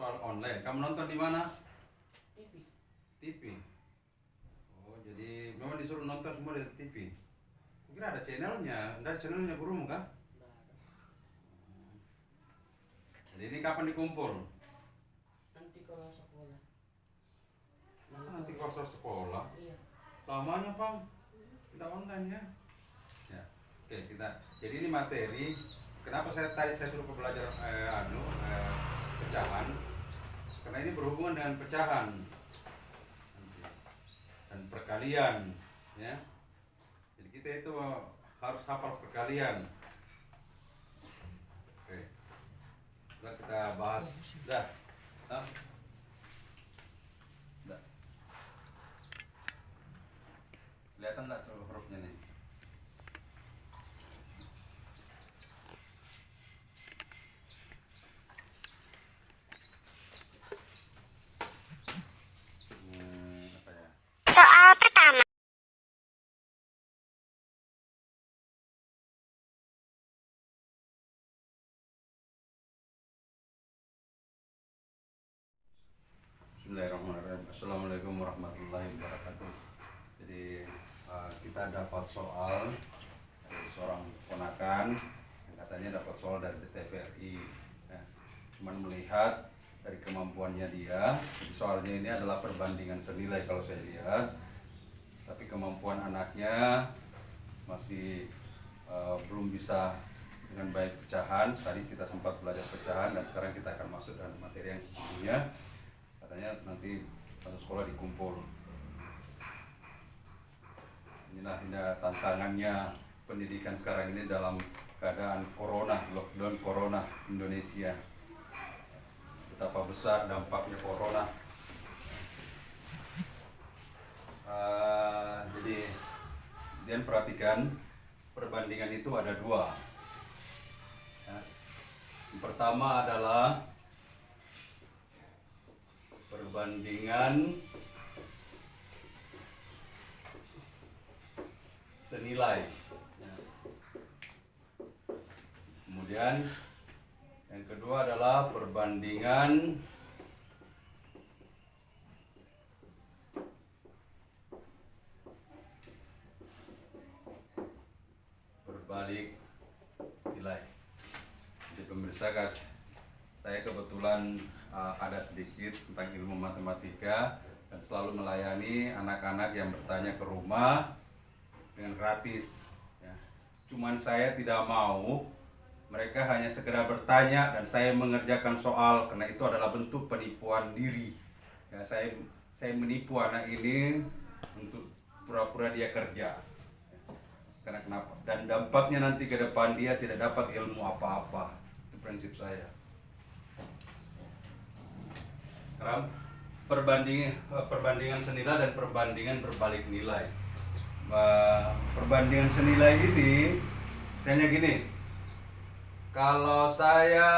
soal online. Kamu nonton di mana? TV. TV. Oh, jadi memang disuruh nonton semua dari TV. Kira ada channelnya, ada channelnya gurumu kah? Nggak ada. Jadi ini kapan dikumpul? Nanti kalau sekolah. Masa nanti kelas sekolah? Iya. Lamanya Bang, tidak online ya? Ya, oke kita. Jadi ini materi. Kenapa tadi saya suruh belajar pecahan? Karena ini berhubungan dengan pecahan dan perkalian, ya. Jadi kita itu harus hafal perkalian. Oke, sudah kita bahas. Dah. Dah. Dah. Kelihatan nggak seluruh hurufnya nih? Apa ya? Soal pertama. Bismillahirrahmanirrahim. Assalamualaikum warahmatullahi wabarakatuh. Jadi kita dapat soal dari seorang ponakan yang katanya dapat soal dari TVRI. Ya, cuman melihat dari kemampuannya dia. Jadi soalnya ini adalah perbandingan senilai kalau saya lihat. Tapi kemampuan anaknya masih belum bisa dengan baik pecahan. Tadi kita sempat belajar pecahan dan sekarang kita akan masuk dalam materi yang sesungguhnya. Katanya nanti masuk sekolah dikumpul. Inilah tantangannya pendidikan sekarang ini dalam keadaan corona, lockdown corona Indonesia. Betapa besar dampaknya corona. Jadi kalian perhatikan perbandingan itu ada dua. Ya. Yang pertama adalah perbandingan senilai. Ya. Kemudian yang kedua adalah perbandingan berbalik nilai. Jadi pemirsa guys, saya kebetulan ada sedikit tentang ilmu matematika dan selalu melayani anak-anak yang bertanya ke rumah dengan gratis. Ya. Cuman saya tidak mau mereka hanya sekedar bertanya dan saya mengerjakan soal karena itu adalah bentuk penipuan diri. Ya, saya menipu anak ini untuk pura-pura dia kerja. Karena kenapa? Dan dampaknya nanti ke depan dia tidak dapat ilmu apa-apa. Itu prinsip saya. Sekarang perbandingan senilai dan perbandingan berbalik nilai. Perbandingan senilai ini misalnya gini. Kalau saya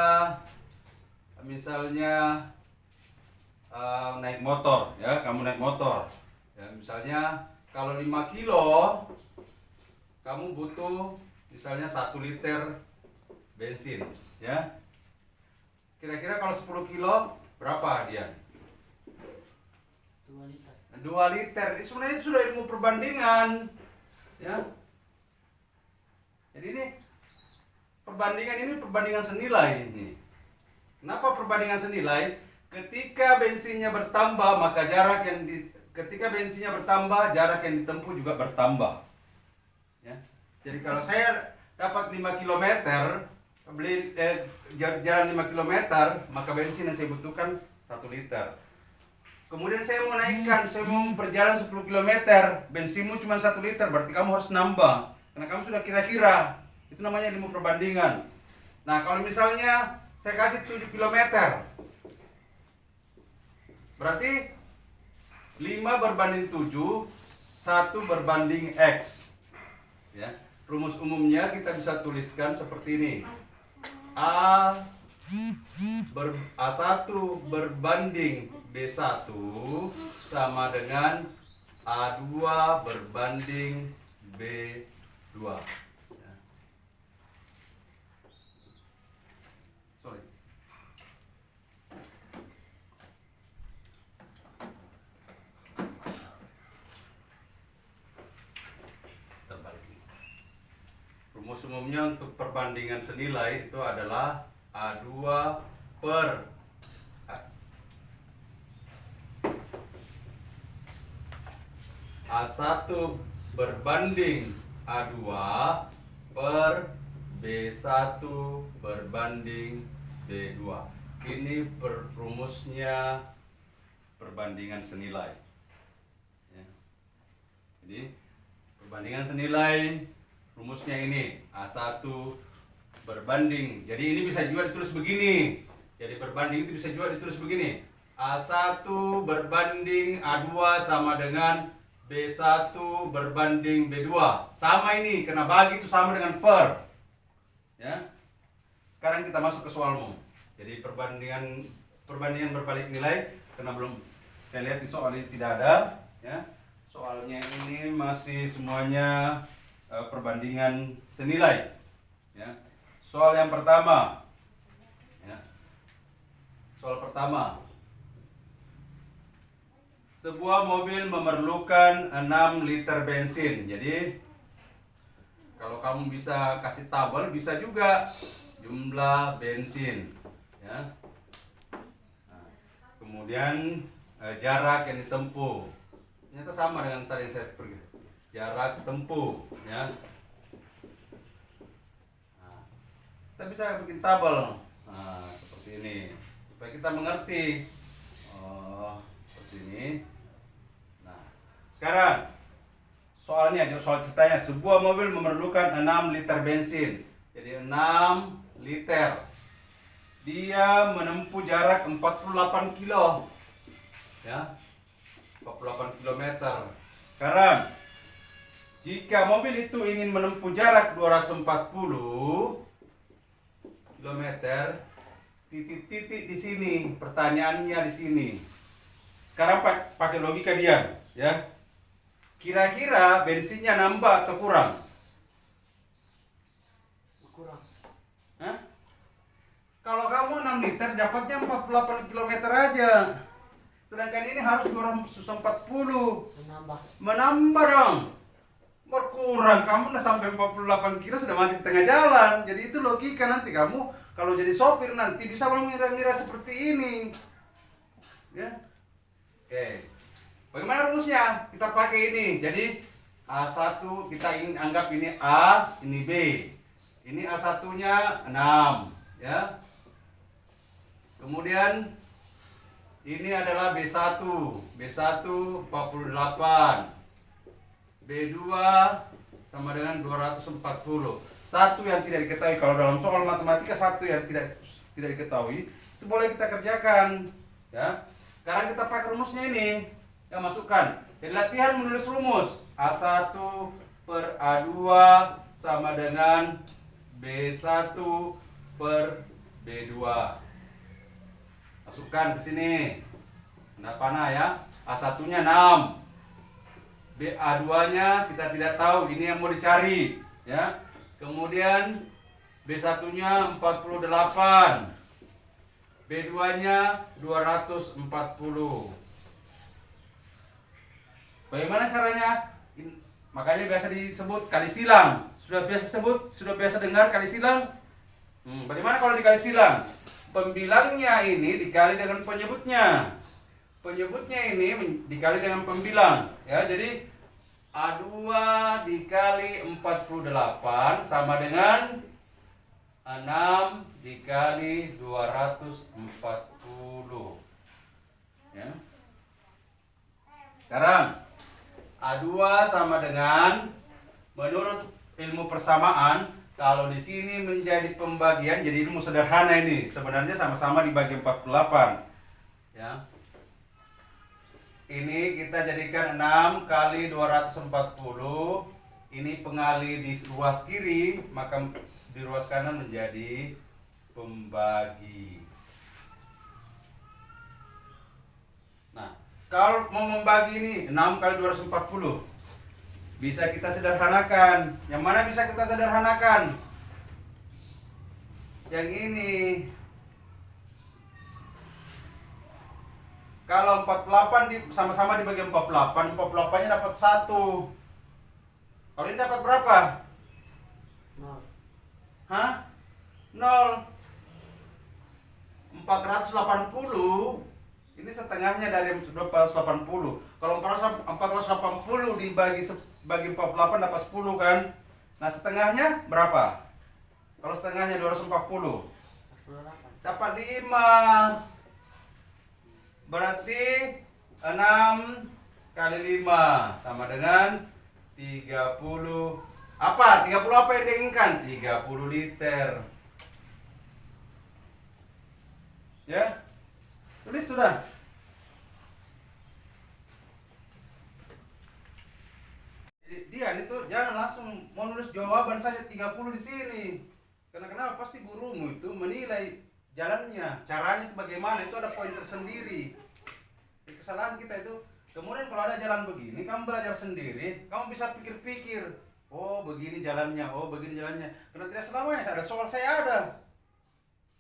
misalnya naik motor, ya, kamu naik motor. Ya, misalnya kalau 5 kilo kamu butuh misalnya 1 liter bensin, ya. Kira-kira kalau 10 kilo berapa dia? 2 liter. 2 liter. Sebenarnya itu sudah ilmu perbandingan, ya. Jadi ini perbandingan senilai ini. Kenapa perbandingan senilai? Ketika bensinnya bertambah, maka jarak yang ditempuh juga bertambah. Ya. Jadi kalau saya dapat 5 km, jalan 5 km, maka bensin yang saya butuhkan 1 liter. Kemudian saya mau berjalan 10 km, bensinmu cuma 1 liter, berarti kamu harus nambah. Karena kamu sudah kira-kira. Itu namanya ilmu perbandingan. Nah, kalau misalnya saya kasih 7 km, berarti 5 berbanding 7, 1 berbanding X. Ya. Rumus umumnya kita bisa tuliskan seperti ini. A1 berbanding B1 sama dengan A2 berbanding B2. Ya. Sorry. rumus umumnya untuk perbandingan senilai itu adalah A2 per A1 berbanding A2 per B1 berbanding B2. Ini rumusnya perbandingan senilai. Ya. Jadi perbandingan senilai rumusnya ini A1 berbanding. Jadi ini bisa juga ditulis begini. Jadi berbanding itu bisa juga ditulis begini. A1 berbanding A2 sama dengan B1 berbanding B2. Sama ini, kena bagi itu sama dengan per. Ya. Sekarang kita masuk ke soalmu. Jadi perbandingan berbalik nilai, karena belum saya lihat di soal ini tidak ada, ya. Soalnya ini masih semuanya perbandingan senilai. Ya. Soal yang pertama. Ya. Soal pertama. Sebuah mobil memerlukan 6 liter bensin. Jadi kalau kamu bisa kasih tabel, bisa juga jumlah bensin. Ya. Nah, kemudian jarak yang ditempuh. Ternyata sama dengan tadi yang saya pergi. Jarak tempuh. Ya. Nah, kita bisa bikin tabel. Nah, seperti ini. Supaya kita mengerti. Seperti ini. Sekarang soalnya, soal ceritanya, sebuah mobil memerlukan 6 liter bensin. Jadi 6 liter. Dia menempuh jarak 48 kilo. Ya. 48 kilometer. Sekarang jika mobil itu ingin menempuh jarak 240 kilometer, titik-titik di sini, pertanyaannya di sini. Sekarang pakai logika dia, ya. Kira-kira bensinnya nambah atau kurang? Kurang. Hah? Kalau kamu 6 liter dapatnya 48 km aja. Sedangkan ini harus 240. Menambah dong. Berkurang, kamu udah sampai 48 kilo sudah mati di tengah jalan. Jadi itu logika, nanti kamu kalau jadi sopir nanti bisa mengira-ngira seperti ini. Ya. Oke. Bagaimana rumusnya? Kita pakai ini. Jadi A1 kita anggap ini A, ini B. Ini A1-nya 6, ya. Kemudian ini adalah B1. B1 48. B2 sama dengan 240. Satu yang tidak diketahui, kalau dalam soal matematika satu yang tidak diketahui, itu boleh kita kerjakan, ya. Sekarang kita pakai rumusnya ini. Ya, masukkan. Jadi latihan menulis rumus. A1 per A2 sama dengan B1 per B2. Masukkan ke sini. Nah, panah ya. A1-nya 6. A2-nya kita tidak tahu. Ini yang mau dicari, ya. Kemudian B1-nya 48. B2-nya 240. Bagaimana caranya? Makanya biasa disebut kali silang. Sudah biasa dengar kali silang? Bagaimana kalau dikali silang? Pembilangnya ini dikali dengan penyebutnya. Penyebutnya ini dikali dengan pembilang. Ya, jadi A2 dikali 48 sama dengan 6 dikali 240. Ya. Sekarang A2 sama dengan, menurut ilmu persamaan, kalau di sini menjadi pembagian, jadi ilmu sederhana ini, sebenarnya sama-sama dibagi 48. Ya. Ini kita jadikan 6 kali 240. Ini pengali di ruas kiri, maka di ruas kanan menjadi pembagi. Nah, kalau mau membagi ini 6 kali 240, bisa kita sederhanakan. Yang mana bisa kita sederhanakan? Yang ini. Kalau 48 sama-sama dibagi 48, 48-nya dapat 1. Kalau ini dapat berapa? 0. Hah? 0. 480. Ini setengahnya dari 280. Kalau 480 bagi 48 dapat 10 kan? Nah, setengahnya berapa? Kalau setengahnya 240 48. dapat 5. Berarti 6 kali 5 sama dengan 30. Apa? 30 apa yang diinginkan? 30 liter. Ya? Tulis sudah. Dia itu jangan langsung mau nulis jawaban saja 30 di sini. Karena kenapa? Pasti gurumu itu menilai jalannya, caranya itu bagaimana, itu ada poin tersendiri. Kesalahan kita itu, kemudian kalau ada jalan begini, kamu belajar sendiri, kamu bisa pikir-pikir, oh begini jalannya, oh begini jalannya. Karena tidak selamanya ada soal saya ada,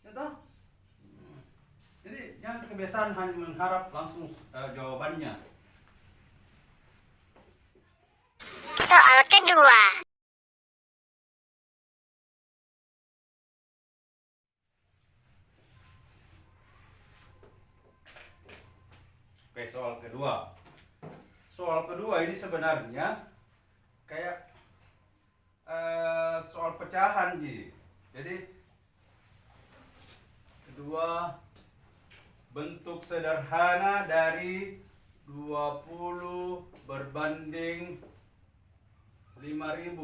ya toh? Jadi jangan kebiasaan hanya mengharap langsung jawabannya. Soal kedua. Oke, soal kedua. Soal kedua ini sebenarnya kayak soal pecahan, Ji. Jadi kedua, bentuk sederhana dari 20 berbanding 5.000.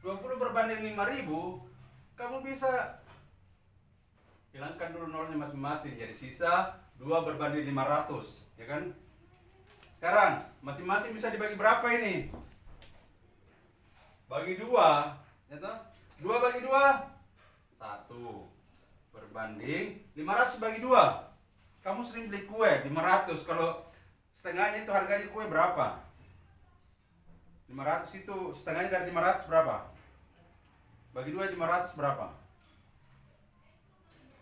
20 berbanding 5.000, kamu bisa hilangkan dulu nolnya masing-masing, jadi sisa 2 berbanding 500, ya kan? Sekarang masing-masing bisa dibagi berapa ini? Bagi 2, ya toh? 2 bagi 2 1 berbanding 500 bagi 2. Kamu sering beli kue 500, kalau setengahnya itu harganya kue berapa? 500 itu setengahnya dari 500 berapa? Bagi 2 500 berapa?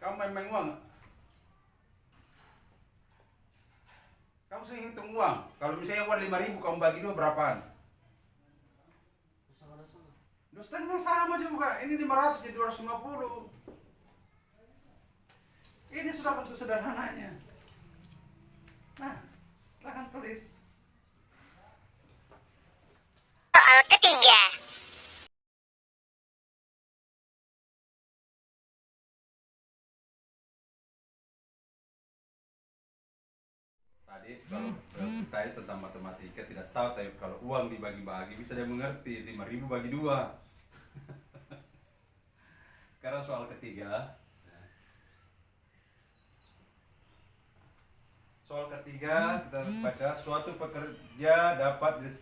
Kamu main-main uang? Kamu sering hitung uang. Kalau misalnya uang 5.000 kamu bagi 2 berapaan? Sama-sama. Setengah sama juga. Ini 500 jadi 250. Ini sudah bentuk sederhananya. Nah, silahkan tulis. Soal ketiga. Tadi kalau kita tentang matematika tidak tahu, tapi kalau uang dibagi-bagi bisa dia mengerti. 5.000 bagi 2. Sekarang soal ketiga. Soal ketiga kita baca,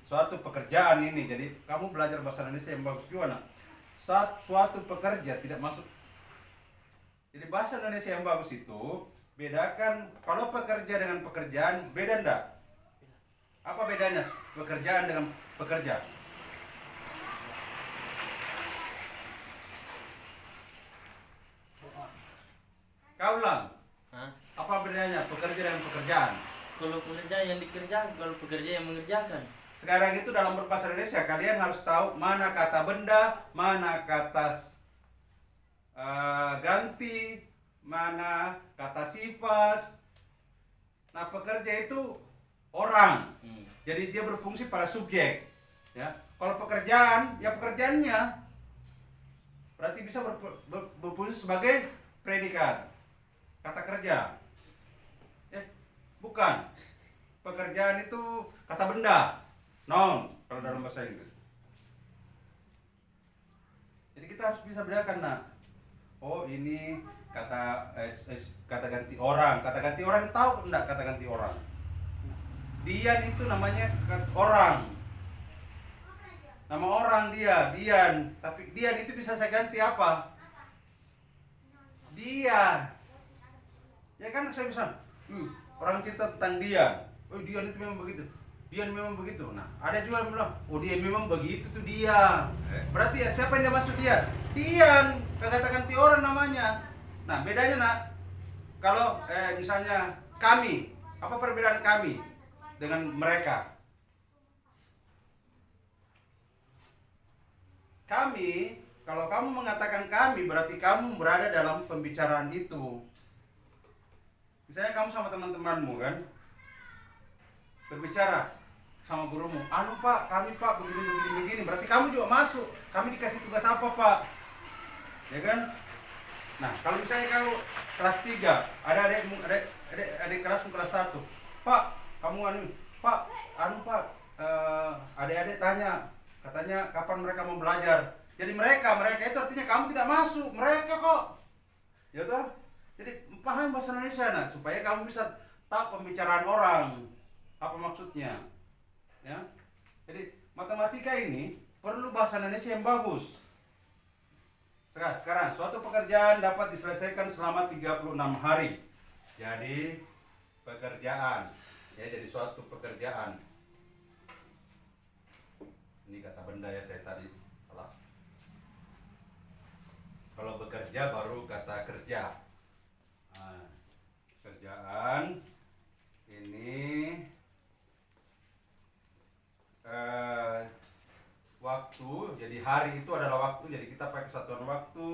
suatu pekerjaan ini. Jadi kamu belajar bahasa Indonesia yang bagus juga, nak. Suatu pekerja tidak masuk. Jadi bahasa Indonesia yang bagus itu bedakan kalau pekerja dengan pekerjaan, beda enggak? Apa bedanya pekerjaan dengan pekerja? Kau ulang. Hah? Apa bedanya pekerja dengan pekerjaan? Kalau pekerja yang dikerjakan, kalau pekerja yang mengerjakan. Sekarang itu dalam berbahasa Indonesia kalian harus tahu mana kata benda, mana kata ganti, mana kata sifat. Nah, pekerja itu orang. Jadi dia berfungsi pada subjek. Ya. Kalau pekerjaan, ya pekerjaannya. Berarti bisa berfungsi sebagai predikat. Kata kerja. Bukan. Pekerjaan itu kata benda. Noun kalau dalam bahasa Inggris. Jadi kita harus bisa bedakan, nak. Oh, ini kata ganti orang. Kata ganti orang, tahu enggak kata ganti orang? Dian itu namanya orang. Nama orang dia, Dian. Tapi Dian itu bisa saya ganti apa? Dia. Ya kan saya bisa. Orang cerita tentang Dian. Oh, Dian itu memang begitu. Dian memang begitu. Nah, ada juga yang bilang, oh dia memang begitu tuh dia. Berarti ya siapa yang dia maksud dia? Dian. Kata ganti orang namanya. Nah, bedanya, nak, kalau misalnya kami, apa perbedaan kami dengan mereka? kami, kalau kamu mengatakan kami, berarti kamu berada dalam pembicaraan itu. Misalnya kamu sama teman-temanmu kan, berbicara sama gurumu, anu pak, kami pak begini, berarti kamu juga masuk. Kami dikasih tugas apa pak? Ya kan? Nah, kalau misalnya kamu kelas 3, ada adik kelasmu kelas 1, pak, kamu anu, pak, adik-adik tanya, katanya kapan mereka mau belajar. Jadi mereka itu artinya kamu tidak masuk, mereka kok. Ya toh? Jadi paham bahasa Indonesia nah, supaya kamu bisa tahu pembicaraan orang. Apa maksudnya? Ya. Jadi matematika ini perlu bahasa Indonesia yang bagus. Sekarang suatu pekerjaan dapat diselesaikan selama 36 hari. Jadi pekerjaan, ya, jadi suatu pekerjaan. Ini kata benda ya, saya tadi salah. Kalau bekerja baru kata kerja. Nah, kerjaan ini waktu, jadi hari itu adalah waktu, jadi kita pakai satuan waktu,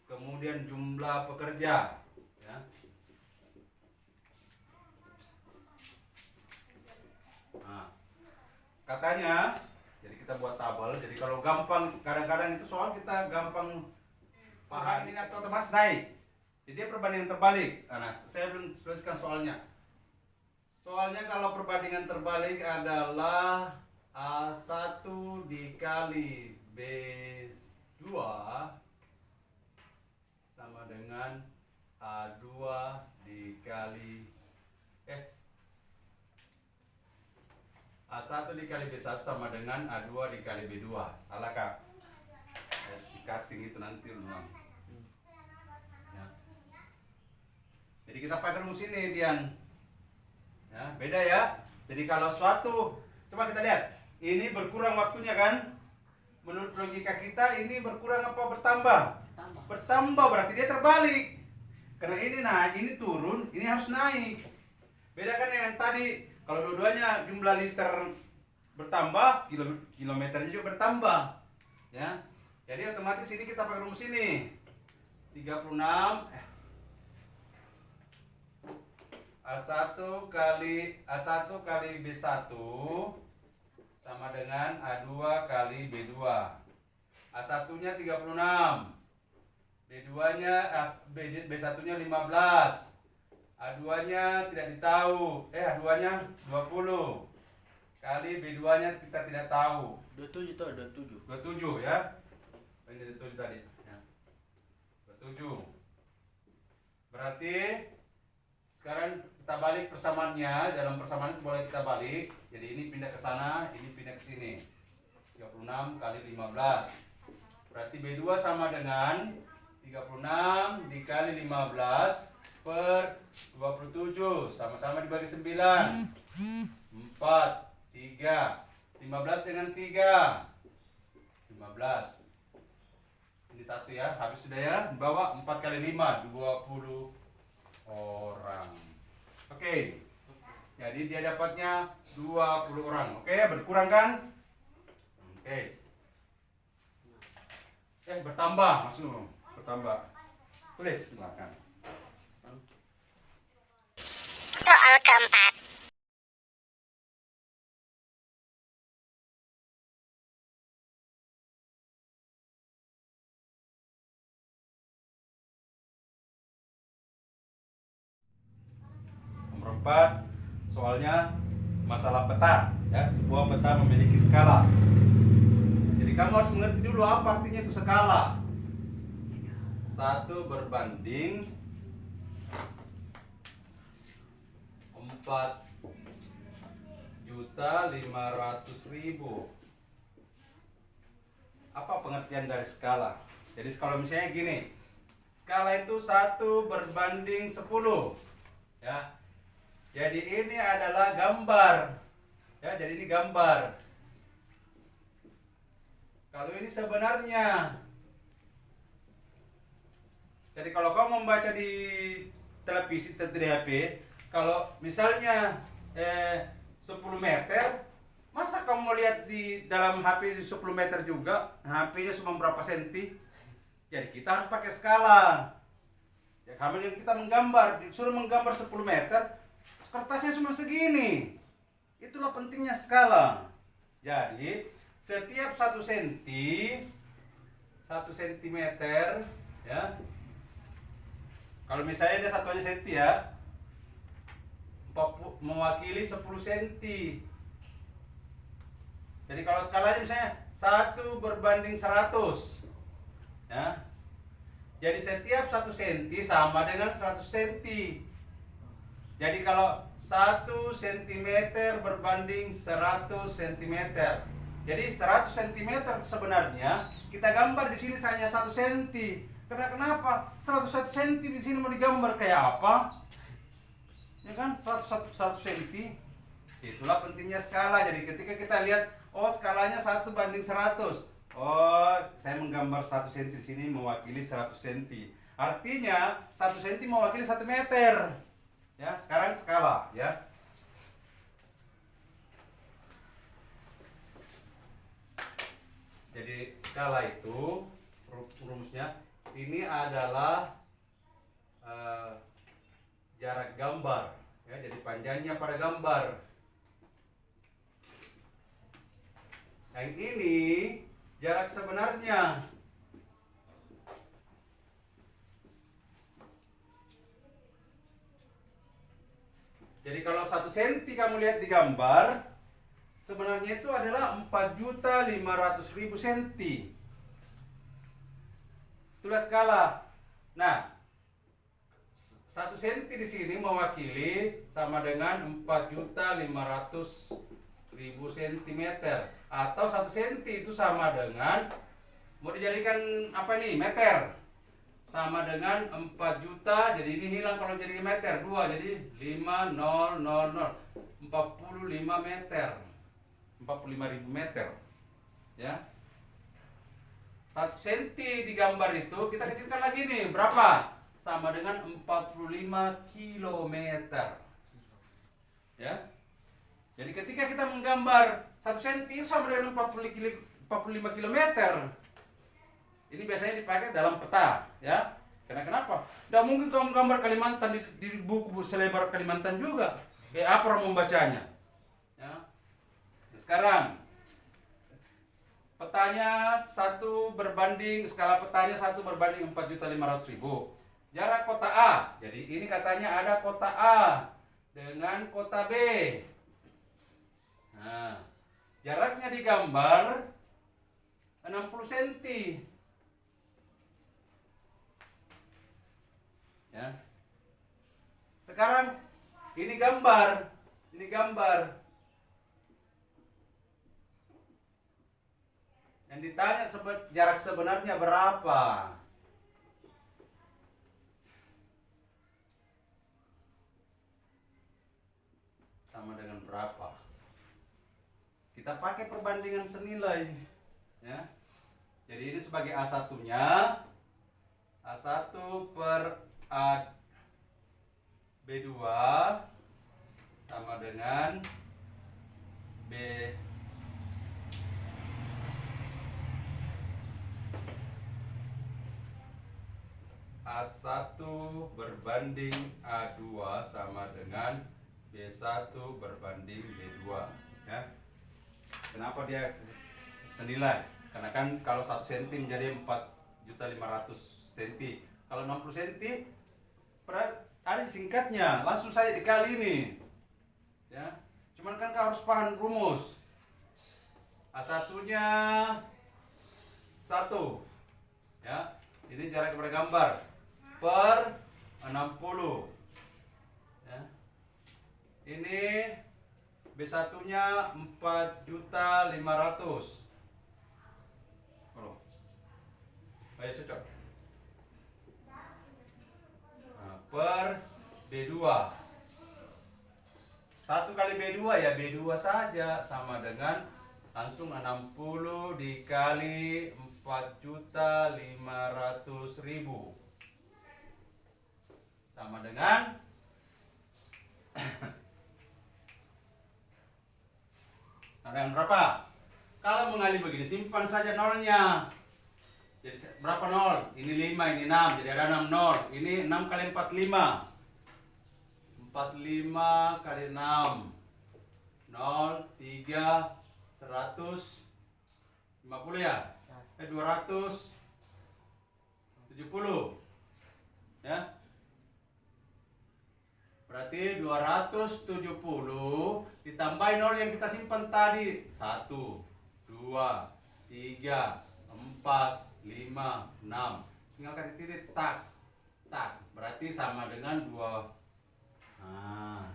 kemudian jumlah pekerja, ya. Nah, katanya, jadi kita buat tabel, jadi kalau gampang, kadang-kadang itu soal kita gampang paham ini atau otomatis naik, jadi dia perbandingan terbalik. Nah, saya belum tuliskan soalnya. Soalnya kalau perbandingan terbalik adalah A1 dikali B2 sama dengan A2 dikali A1 dikali B1 sama dengan A2 dikali B2. Salah kak? Di cutting itu nanti memang. Ya. Jadi kita pakai rumus ini Dian. Ya, beda ya. Jadi kalau suatu, coba kita lihat. Ini berkurang waktunya kan? Menurut logika kita ini berkurang apa bertambah? Bertambah berarti dia terbalik. Karena ini naik, ini turun, ini harus naik. Beda kan yang tadi, kalau dua-duanya jumlah liter bertambah, kilometernya juga bertambah. Ya. Jadi otomatis ini kita pakai rumus ini. 36 A1 kali B1 sama dengan A2 kali B2. A1-nya 36. B2-nya B1-nya 15. A2-nya tidak ditahu. A2-nya 20. Kali B2-nya kita tidak tahu. 27 tuh, 27. 27 ya. Ini 27 tadi, ya. 27. Berarti sekarang kita balik persamaannya, dalam persamaan boleh kita balik. Jadi ini pindah ke sana, ini pindah ke sini. 36 kali 15. Berarti B2 sama dengan 36 dikali 15 per 27. Sama-sama dibagi 9. 4, 3. 15 dengan 3. 15. Ini satu ya, habis sudah ya. Bawa 4 kali 5, 20 orang. Oke. Jadi dia dapatnya 20 orang. Oke, berkurang kan? Oke. Bertambah, maksudnya bertambah. Tulis silakan. Soal keempat. Nomor 4, soalnya masalah peta, ya. Sebuah peta memiliki skala. Jadi kamu harus mengerti dulu apa artinya itu skala. 1 berbanding 4.500.000. Apa pengertian dari skala? Jadi kalau misalnya gini, skala itu 1 berbanding 10, ya. Jadi ini adalah gambar, ya. Jadi ini gambar. Kalau ini sebenarnya, jadi kalau kamu membaca di televisi atau di HP, kalau misalnya 10 meter, Masa kamu mau lihat di dalam HP di 10 meter juga? HP-nya cuma berapa senti? Jadi kita harus pakai skala. Ya kami yang kita menggambar, disuruh menggambar 10 meter, kertasnya cuma segini. Itulah pentingnya skala. Jadi setiap 1 senti, 1 sentimeter, ya. Kalau misalnya dia satuannya senti ya, mewakili 10 senti. Jadi kalau skalanya misalnya 1/100, ya. Jadi setiap 1 senti sama dengan 100 senti. Jadi kalau 1 cm berbanding 100 cm. Jadi 100 cm sebenarnya kita gambar di sini hanya 1 cm. Karena kenapa? 101 cm di sini mau digambar kayak apa? Ya kan? 1 cm. Itulah pentingnya skala. Jadi ketika kita lihat, oh skalanya 1/100. Oh, saya menggambar 1 cm di sini mewakili 100 cm. Artinya 1 cm mewakili 1 meter. Ya, sekarang skala, ya. Jadi skala itu rumusnya ini adalah jarak gambar, ya. Jadi panjangnya pada gambar. Yang ini jarak sebenarnya. Jadi kalau 1 cm kamu lihat di gambar, sebenarnya itu adalah 4.500.000 cm. Itulah skala. Nah, 1 cm di sini mewakili sama dengan 4.500.000 cm. Atau 1 cm itu sama dengan, mau dijadikan apa nih, meter. Sama dengan 4 juta, jadi ini hilang kalau jadi meter, 2, jadi 5000, 45 meter. 45.000 meter. Ya. 1 cm di gambar itu kita kecilkan lagi nih, berapa? Sama dengan 45 kilometer. Ya. Jadi ketika kita menggambar 1 cm sama dengan 45 kilometer. Ini biasanya dipakai dalam peta, ya. Karena kenapa? Tidak mungkin kamu gambar Kalimantan di buku selebar Kalimantan juga. Apa orang membacanya? Ya. Sekarang petanya skala petanya 1/4.500.000. Jarak kota A. Jadi ini katanya ada kota A dengan kota B. Nah, jaraknya digambar 60 cm. Ya. Sekarang ini gambar. Yang ditanya jarak sebenarnya berapa? Sama dengan berapa? Kita pakai perbandingan senilai, ya. Jadi ini sebagai A1-nya, A1 per B2 sama dengan B A1 berbanding A2 sama dengan B1 berbanding B2, ya. Kenapa dia senilai? Karena kan kalau 1 cm menjadi 4.500.000 cm. Kalau 60 cm ada singkatnya, langsung saja dikali ini. Ya. Cuman kan kau harus paham rumus. A1-nya 1. Ya. Ini jarak kepada gambar per 60. Ya. Ini B1-nya 4.500.000. Oh. Ayo cocok. Per B2. 1 kali B2 ya B2 saja sama dengan langsung 60 dikali 4.500.000 sama dengan Dengan berapa? Kalau mengalih begini, simpan saja nolnya. Jadi berapa nol? Ini 5, ini 6. Jadi ada 6 nol. Ini 6 kali 45. 45 kali 6. 0, 3, 150 ya? 270. Ya. Berarti 270 ditambahin nol yang kita simpan tadi. 1, 2, 3, 4, 5, 6. Tinggal kasih titik tak. Tak. Berarti sama dengan 2. Nah.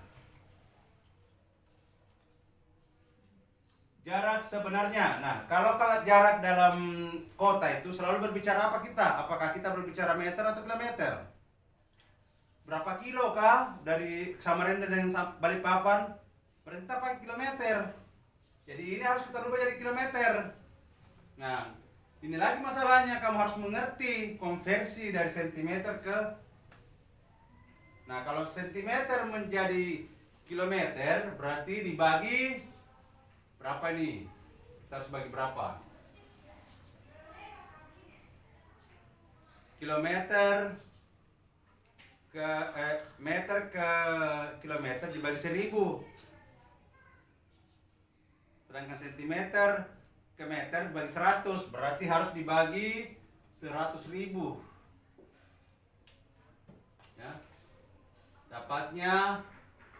Jarak sebenarnya. Nah, kalau jarak dalam kota itu selalu berbicara apa kita? Apakah kita berbicara meter atau kilometer? Berapa kilo kah dari Samarinda dengan Balikpapan? Berarti kita pakai kilometer. Jadi ini harus kita rubah jadi kilometer. Nah, ini lagi masalahnya, kamu harus mengerti konversi dari sentimeter ke. Nah, kalau sentimeter menjadi kilometer berarti dibagi berapa ini? Kita harus bagi berapa? Kilometer ke meter ke kilometer dibagi 1000. Sedangkan sentimeter ke meter dibagi 100, berarti harus dibagi 100.000. Ya. Dapatnya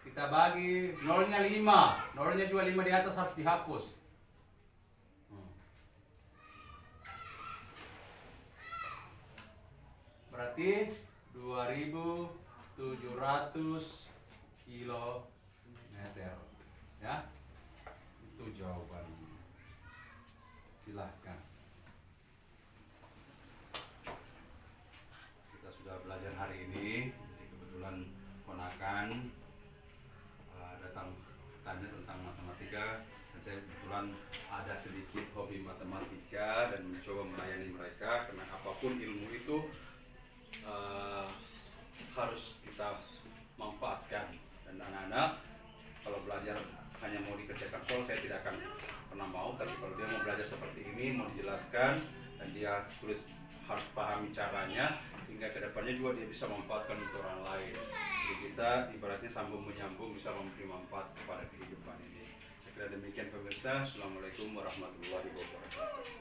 kita bagi nolnya 5. Nolnya juga 5 di atas harus dihapus. Berarti 2700 kilometer. Ya. Itu jawabannya. Silahkan. Kita sudah belajar hari ini. Kebetulan ponakan datang tanya tentang matematika, dan saya kebetulan ada sedikit hobi matematika dan mencoba melayani mereka, karena apapun ilmu itu harus kita manfaatkan. Dan anak-anak kalau belajar hanya mau dikerjakan soal, saya tidak akan pernah mau. Tapi kalau dia mau belajar seperti ini, mau dijelaskan dan dia tulis, harus pahami caranya, sehingga kedepannya juga dia bisa memanfaatkan untuk orang lain. Jadi kita ibaratnya sambung menyambung, bisa memberi manfaat kepada kehidupan ini. Saya kira demikian pemirsa. Assalamualaikum warahmatullahi wabarakatuh.